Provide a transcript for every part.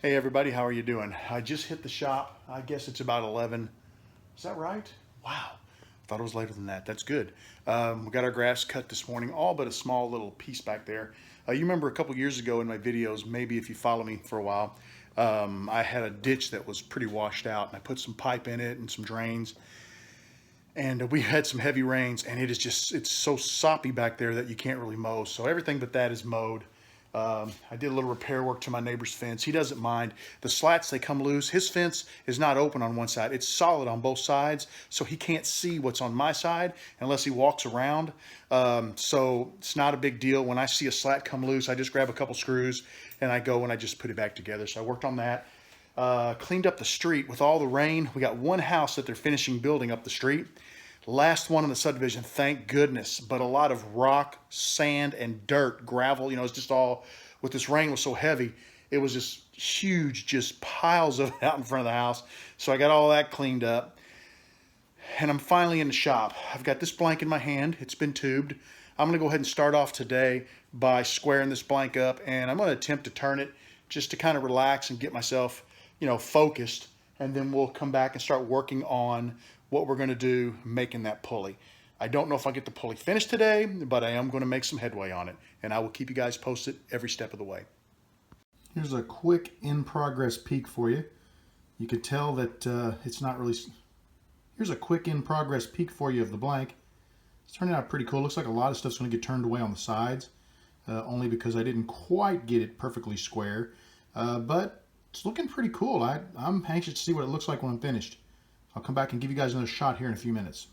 Hey everybody, how are you doing? I just hit the shop. I guess it's about 11. Is that right? Wow. Thought it was later than that. That's good. We got our grass cut this morning, all but a small little piece back there. You remember a couple years ago in my videos, maybe if you follow me for a while, I had a ditch that was pretty washed out, and I put some pipe in it and some drains. And we had some heavy rains, and it's so soppy back there that you can't really mow. So everything but that is mowed. I did a little repair work to my neighbor's fence. He doesn't mind. The slats, they come loose. His fence is not open on one side. It's solid on both sides, so he can't see what's on my side unless he walks around. So it's not a big deal. When I see a slat come loose, I just grab a couple screws, and I go and I just put it back together. So I worked on that. Cleaned up the street with all the rain. We got one house that they're finishing building up the street. Last one in the subdivision, thank goodness, but a lot of rock, sand, and dirt, gravel, it's just all, with this rain was so heavy, it was just huge, just piles of it out in front of the house. So I got all that cleaned up, and I'm finally in the shop. I've got this blank in my hand. It's been tubed. I'm going to go ahead and start off today by squaring this blank up, and I'm going to attempt to turn it just to kind of relax and get myself, focused, and then we'll come back and start working on what we're going to do making that pulley. I don't know if I'll get the pulley finished today, but I am going to make some headway on it, and I will keep you guys posted every step of the way. Here's a quick in-progress peek for you. You could tell that it's not really... Here's a quick in-progress peek for you of the blank. It's turning out pretty cool. Looks like a lot of stuff's going to get turned away on the sides, only because I didn't quite get it perfectly square, but it's looking pretty cool. I'm anxious to see what it looks like when I'm finished. I'll come back and give you guys another shot here in a few minutes.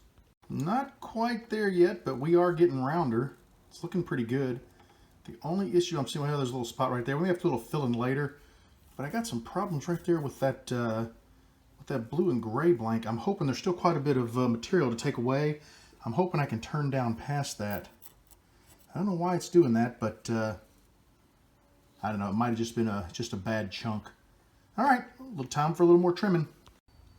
Not quite there yet, but we are getting rounder. It's looking pretty good. The only issue I'm seeing, there's a little spot right there. We may have to do a little fill in later, but I got some problems right there with that blue and gray blank. I'm hoping there's still quite a bit of material to take away. I'm hoping I can turn down past that. I don't know why it's doing that, but I don't know. It might have just been just a bad chunk. All right, time for a little more trimming.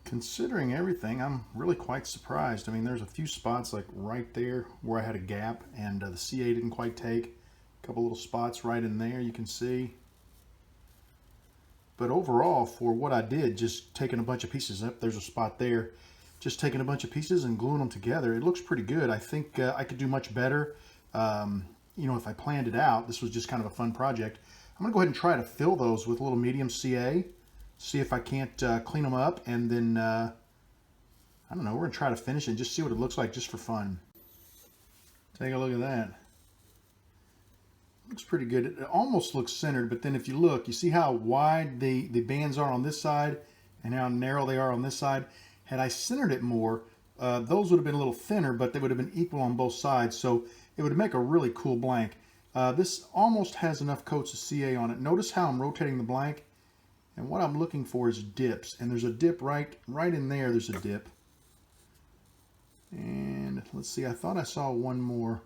Considering everything, I'm really quite surprised. I mean, there's a few spots like right there where I had a gap and the CA didn't quite take. A couple little spots right in there you can see. But overall, for what I did, just taking a bunch of pieces up, there's a spot there, just taking a bunch of pieces and gluing them together, it looks pretty good. I think I could do much better. If I planned it out, this was just kind of a fun project. I'm gonna go ahead and try to fill those with a little medium CA. See if I can't clean them up, and then, I don't know, we're going to try to finish it and just see what it looks like just for fun. Take a look at that. Looks pretty good. It almost looks centered, but then if you look, you see how wide the bands are on this side and how narrow they are on this side. Had I centered it more, those would have been a little thinner, but they would have been equal on both sides, so it would make a really cool blank. This almost has enough coats of CA on it. Notice how I'm rotating the blank. And what I'm looking for is dips, and there's a dip right in there. There's a dip, and let's see. I thought I saw one more.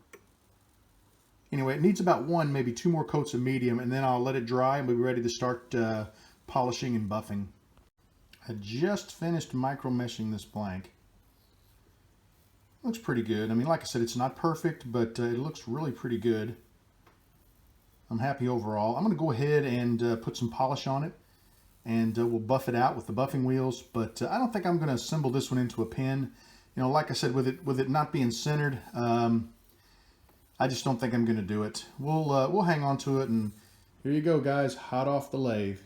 Anyway, it needs about one, maybe two more coats of medium, and then I'll let it dry, and we'll be ready to start polishing and buffing. I just finished micro meshing this blank. Looks pretty good. I mean, like I said, it's not perfect, but it looks really pretty good. I'm happy overall. I'm going to go ahead and put some polish on it, and we'll buff it out with the buffing wheels, but I don't think I'm going to assemble this one into a pin. Like I said, with it not being centered, I just don't think I'm going to do it. We'll hang on to it, and here you go, guys, hot off the lathe.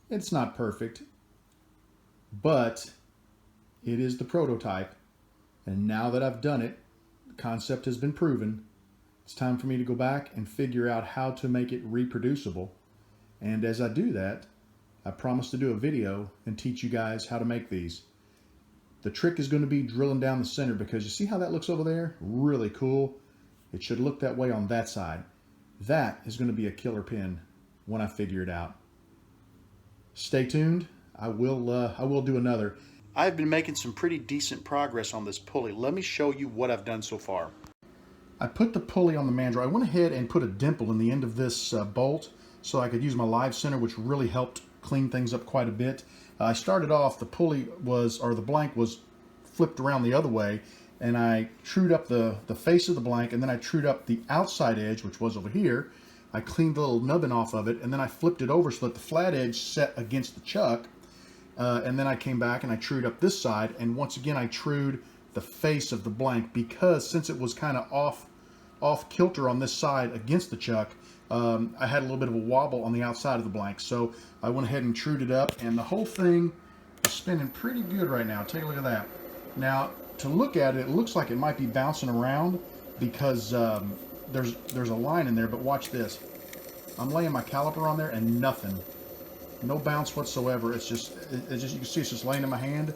It's not perfect, but it is the prototype, and now that I've done it, the concept has been proven. It's time for me to go back and figure out how to make it reproducible. And as I do that, I promise to do a video and teach you guys how to make these. The trick is going to be drilling down the center, because you see how that looks over there? Really cool. It should look that way on that side. That is going to be a killer pin when I figure it out. Stay tuned. I will do another. I've been making some pretty decent progress on this pulley. Let me show you what I've done so far. I put the pulley on the mandrel. I went ahead and put a dimple in the end of this bolt, so I could use my live center, which really helped clean things up quite a bit. I started off, the blank was flipped around the other way, and I trued up the face of the blank, and then I trued up the outside edge, which was over here, I cleaned the little nubbin off of it, and then I flipped it over so that the flat edge set against the chuck. And then I came back and I trued up this side, and once again I trued the face of the blank, because since it was kind of off kilter on this side against the chuck, I had a little bit of a wobble on the outside of the blank. So I went ahead and trued it up, and the whole thing is spinning pretty good right now. Take a look at that. Now, to look at it, it looks like it might be bouncing around because there's a line in there, but watch this. I'm laying my caliper on there and nothing. No bounce whatsoever. It's just you can see it's just laying in my hand,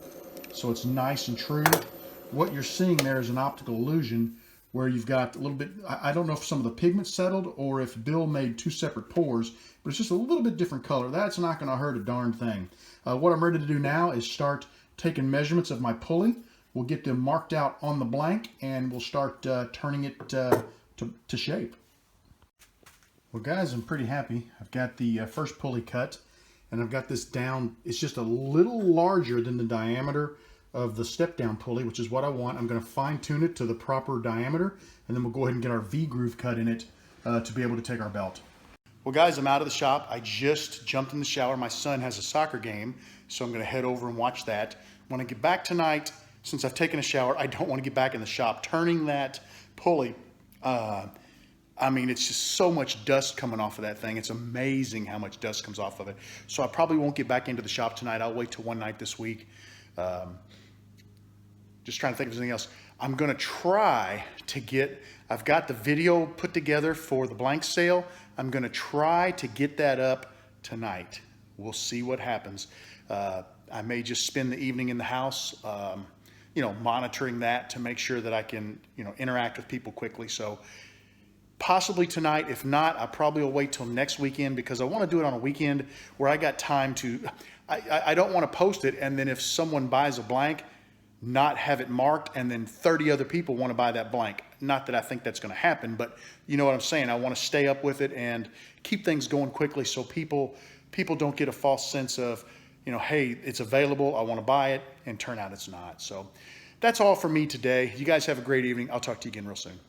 so it's nice and true. What you're seeing there is an optical illusion where you've got a little bit, I don't know if some of the pigment settled or if Bill made two separate pours, but it's just a little bit different color. That's not going to hurt a darn thing. What I'm ready to do now is start taking measurements of my pulley. We'll get them marked out on the blank, and we'll start turning it to shape. Well guys, I'm pretty happy. I've got the first pulley cut, and I've got this down. It's just a little larger than the diameter of the step down pulley, which is what I want. I'm going to fine tune it to the proper diameter, and then we'll go ahead and get our V groove cut in it to be able to take our belt. Well guys, I'm out of the shop. I just jumped in the shower. My son has a soccer game, so I'm going to head over and watch that. When I get back tonight, since I've taken a shower, I don't want to get back in the shop. Turning that pulley, I mean, it's just so much dust coming off of that thing. It's amazing how much dust comes off of it. So I probably won't get back into the shop tonight. I'll wait till one night this week. Just trying to think of something else. I'm going to try to get, I've got the video put together for the blank sale. I'm going to try to get that up tonight. We'll see what happens. I may just spend the evening in the house, you know, monitoring that to make sure that I can, you know, interact with people quickly. So possibly tonight. If not, I probably will wait till next weekend, because I want to do it on a weekend where I got time to, I don't want to post it and then if someone buys a blank, not have it marked and then 30 other people want to buy that blank. Not that I think that's going to happen, but you know what I'm saying. I want to stay up with it and keep things going quickly so people don't get a false sense of, you know, hey, it's available, I want to buy it, and turn out it's not. So that's all for me today. You guys have a great evening. I'll talk to you again real soon.